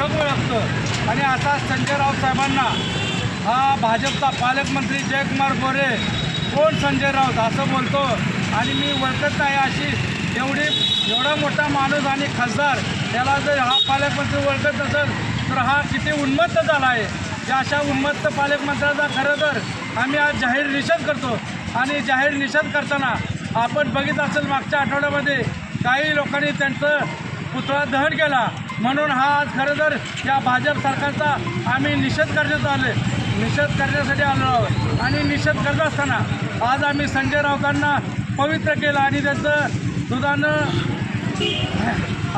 जग ओळखतं. आणि आता संजय राऊत साहेबांना हा भाजपचा पालकमंत्री जयकुमार गोरे कोण संजय राऊत असं बोलतो आणि मी ओळखत नाही अशी एवढा मोठा माणूस आणि खासदार त्याला जर हा पालकमंत्री ओळखत नसेल तर हा किती उन्मत्त झाला आहे. या अशा उन्मत्त पालकमंत्र्याचा खरं तर आम्ही आज जाहीर निषेध करतो. आणि जाहीर निषेध करताना आपण बघितलं असेल मागच्या आठवड्यामध्ये काही लोकांनी त्यांचं पुतळा दहन केला. म्हणून हा आज खरं तर या भाजप सरकारचा आम्ही निषेध करण्यासाठी आलो आहोत. आणि निषेध करत असताना आज आम्ही संजय राऊतांना पवित्र केला आणि त्यांचं दुधानं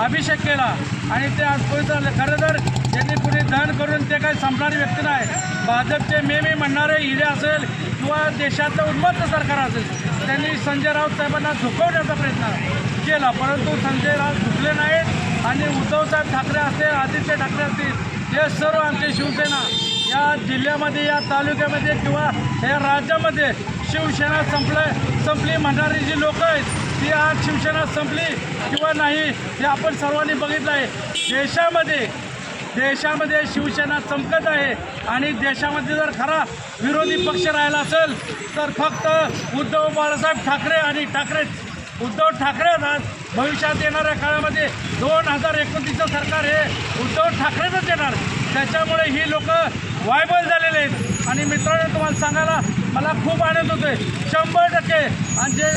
अभिषेक केला आणि ते आज पवित्र झाले. खरं तर त्यांनी कुणी दहन करून ते काही संपणारी व्यक्ती नाही. भाजपचे मे म्हणणारे हिरे असेल किंवा देशातलं उन्मत्त सरकार असेल त्यांनी संजय राऊत साहेबांना झुकवण्याचा प्रयत्न केला, परंतु संजय राऊत झुकले नाहीत. आणि उद्धवसाहेब ठाकरे असतील, आदित्य ठाकरे असतील, हे सर्व आमचे शिवसेना या जिल्ह्यामध्ये, या तालुक्यामध्ये किंवा या राज्यामध्ये शिवसेना संपली म्हणणारी जी लोकं आहेत ती आज शिवसेना संपली किंवा नाही हे आपण सर्वांनी बघितलं आहे. देशामध्ये शिवसेना चमकत आहे. आणि देशामध्ये जर खरा विरोधी पक्ष राहिला असेल तर फक्त उद्धव बाळासाहेब ठाकरे आणि उद्धव ठाकरे आज भविष्यात येणाऱ्या काळामध्ये 2029चं सरकार हे उद्धव ठाकरेच येणार. त्याच्यामुळे ही लोक वायबल झालेले आहेत. आणि मित्रांनो तुम्हाला सांगायला मला खूप आनंद होतोय 100% आणि जे